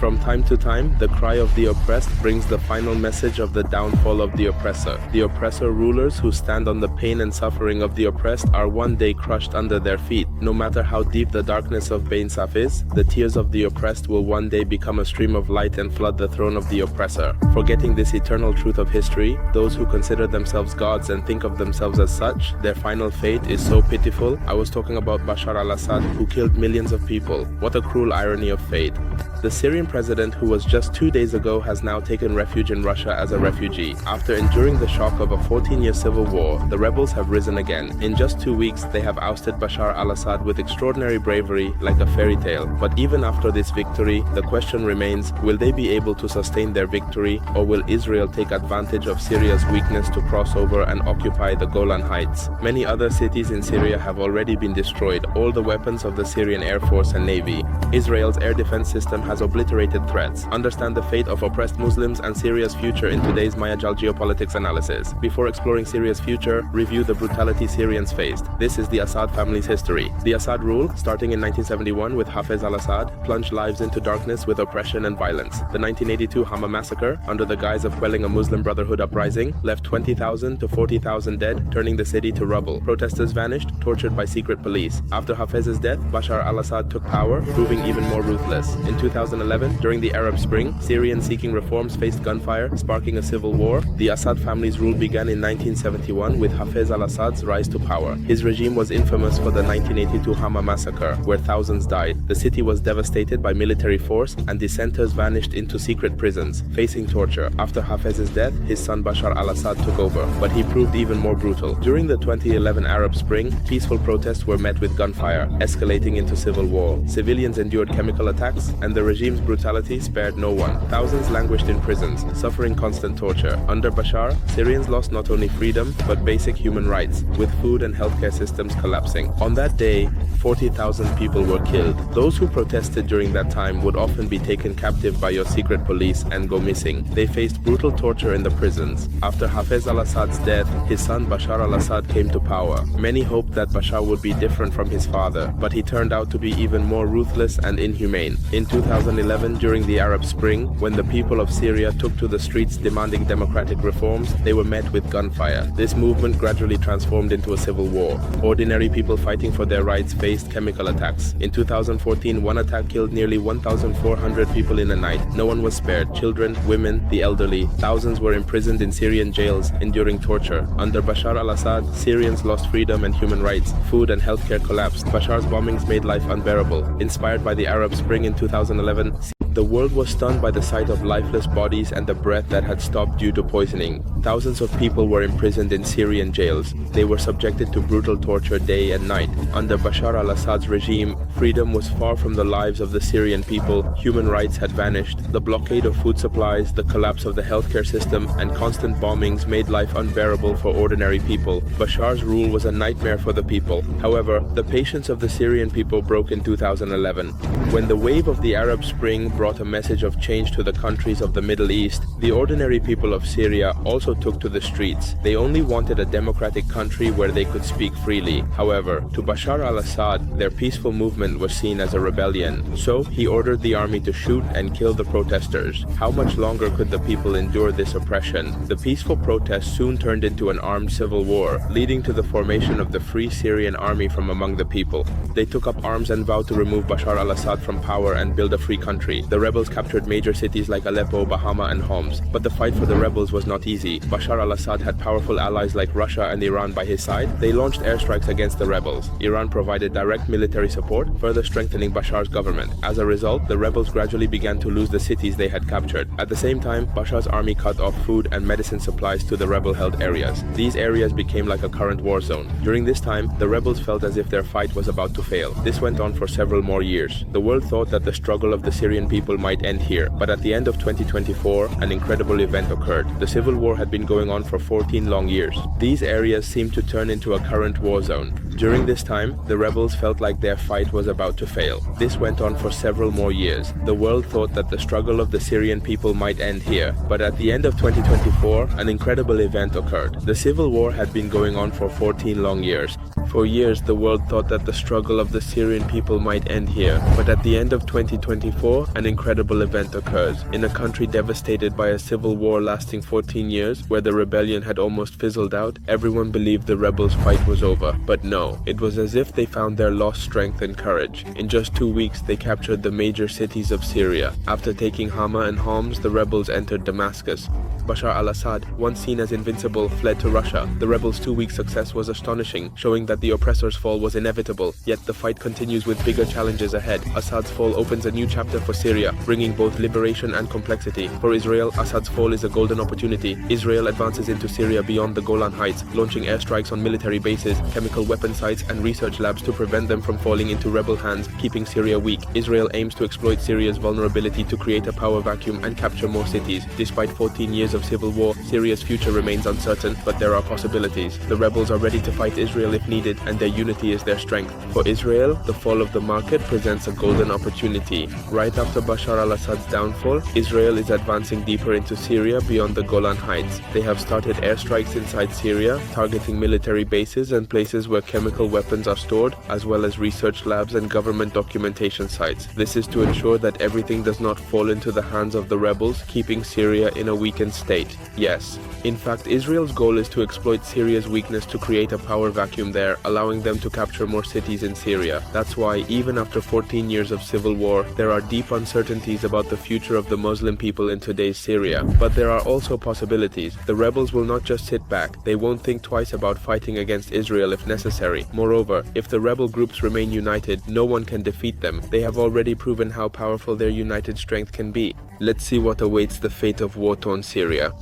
From time to time, the cry of the oppressed brings the final message of the downfall of the oppressor. The oppressor rulers who stand on the pain and suffering of the oppressed are one day crushed under their feet. No matter how deep the darkness of Bain Saf is, the tears of the oppressed will one day become a stream of light and flood the throne of the oppressor. Forgetting this eternal truth of history, those who consider themselves gods and think of themselves as such, their final fate is so pitiful. I was talking about Bashar al-Assad, who killed millions of people. What a cruel irony of fate. The Syrian president, who was just 2 days ago, has now taken refuge in Russia as a refugee. After enduring the shock of a 14-year civil war, the rebels have risen again. In just 2 weeks, they have ousted Bashar al-Assad with extraordinary bravery, like a fairy tale. But even after this victory, the question remains, will they be able to sustain their victory, or will Israel take advantage of Syria's weakness to cross over and occupy the Golan Heights? Many other cities in Syria have already been destroyed, all the weapons of the Syrian Air Force and Navy. Israel's air defense system has obliterated threats. Understand the fate of oppressed Muslims and Syria's future in today's Mayajal geopolitics analysis. Before exploring Syria's future, review the brutality Syrians faced. This is the Assad family's history. The Assad rule, starting in 1971 with Hafez al-Assad, plunged lives into darkness with oppression and violence. The 1982 Hama massacre, under the guise of quelling a Muslim Brotherhood uprising, left 20,000 to 40,000 dead, turning the city to rubble. Protesters vanished, tortured by secret police. After Hafez's death, Bashar al-Assad took power, proving even more ruthless. In 2011, during the Arab Spring, Syrians seeking reforms faced gunfire, sparking a civil war. The Assad family's rule began in 1971 with Hafez al-Assad's rise to power. His regime was infamous for the 1982 Hama massacre, where thousands died. The city was devastated by military force, and dissenters vanished into secret prisons, facing torture. After Hafez's death, his son Bashar al-Assad took over, but he proved even more brutal. During the 2011 Arab Spring, peaceful protests were met with gunfire, escalating into civil war. Civilians endured chemical attacks, and the regime's brutality spared no one. Thousands languished in prisons, suffering constant torture. Under Bashar, Syrians lost not only freedom, but basic human rights, with food and healthcare systems collapsing. On that day, 40,000 people were killed. Those who protested during that time would often be taken captive by your secret police and go missing. They faced brutal torture in the prisons. After Hafez al-Assad's death, his son Bashar al-Assad came to power. Many hoped that Bashar would be different from his father, but he turned out to be even more ruthless and inhumane. In 2011, during the Arab Spring, when the people of Syria took to the streets demanding democratic reforms, they were met with gunfire. This movement gradually transformed into a civil war. Ordinary people fighting for their rights faced chemical attacks. In 2014, one attack killed nearly 1,400 people in a night. No one was spared. Children, women, the elderly. Thousands were imprisoned in Syrian jails, enduring torture. Under Bashar al-Assad, Syrians lost freedom and human rights. Food and healthcare collapsed. Bashar's bombings made life unbearable. Inspired by the Arab Spring in 2011, the world was stunned by the sight of lifeless bodies and the breath that had stopped due to poisoning. Thousands of people were imprisoned in Syrian jails. They were subjected to brutal torture day and night. Under Bashar al-Assad's regime, freedom was far from the lives of the Syrian people. Human rights had vanished. The blockade of food supplies, the collapse of the healthcare system, and constant bombings made life unbearable for ordinary people. Bashar's rule was a nightmare for the people. However, the patience of the Syrian people broke in 2011. When the wave of the Arab Spring brought a message of change to the countries of the Middle East, the ordinary people of Syria also took to the streets. They only wanted a democratic country where they could speak freely. However, to Bashar al-Assad, their peaceful movement was seen as a rebellion. So, he ordered the army to shoot and kill the protesters. How much longer could the people endure this oppression? The peaceful protests soon turned into an armed civil war, leading to the formation of the Free Syrian Army from among the people. They took up arms and vowed to remove Bashar al-Assad from power and build a free country. The rebels captured major cities like Aleppo, Bahama, and Homs. But the fight for the rebels was not easy. Bashar al-Assad had powerful allies like Russia and Iran by his side. They launched airstrikes against the rebels. Iran provided direct military support, further strengthening Bashar's government. As a result, the rebels gradually began to lose the cities they had captured. At the same time, Bashar's army cut off food and medicine supplies to the rebel-held areas. These areas became like a current war zone. During this time, the rebels felt as if their fight was about to fail. This went on for several more years. The world thought that the struggle of the Syrian people might end here, but at the end of 2024, an incredible event occurred. The civil war had been going on for 14 long years. These areas seemed to turn into a current war zone. During this time, the rebels felt like their fight was about to fail. This went on for several more years. The world thought that the struggle of the Syrian people might end here, but at the end of 2024, an incredible event occurred. The civil war had been going on for 14 long years. For years, the world thought that the struggle of the Syrian people might end here, but at the end of 2024, an incredible event occurs. In a country devastated by a civil war lasting 14 years, where the rebellion had almost fizzled out, everyone believed the rebels' fight was over. But no, it was as if they found their lost strength and courage. In just 2 weeks, they captured the major cities of Syria. After taking Hama and Homs, the rebels entered Damascus. Bashar al-Assad, once seen as invincible, fled to Russia. The rebels' 2-week success was astonishing, showing that the oppressor's fall was inevitable. Yet the fight continues with bigger challenges ahead. Assad's fall opens a new chapter for Syria, bringing both liberation and complexity. For Israel, Assad's fall is a golden opportunity. Israel advances into Syria beyond the Golan Heights, launching airstrikes on military bases, chemical weapon sites, and research labs to prevent them from falling into rebel hands, keeping Syria weak. Israel aims to exploit Syria's vulnerability to create a power vacuum and capture more cities. Despite 14 years of civil war, Syria's future remains uncertain, but there are possibilities. The rebels are ready to fight Israel if needed, and their unity is their strength. For Israel, the fall of the market presents a golden opportunity. Right after Bashar al-Assad's downfall, Israel is advancing deeper into Syria beyond the Golan Heights. They have started airstrikes inside Syria, targeting military bases and places where chemical weapons are stored, as well as research labs and government documentation sites. This is to ensure that everything does not fall into the hands of the rebels, keeping Syria in a weakened state. Yes, in fact, Israel's goal is to exploit Syria's weakness to create a power vacuum there, allowing them to capture more cities in Syria. That's why, even after 14 years of civil war, there are deep uncertainties about the future of the Muslim people in today's Syria. But there are also possibilities. The rebels will not just sit back. They won't think twice about fighting against Israel if necessary. Moreover, if the rebel groups remain united, no one can defeat them. They have already proven how powerful their united strength can be. Let's see what awaits the fate of war-torn Syria.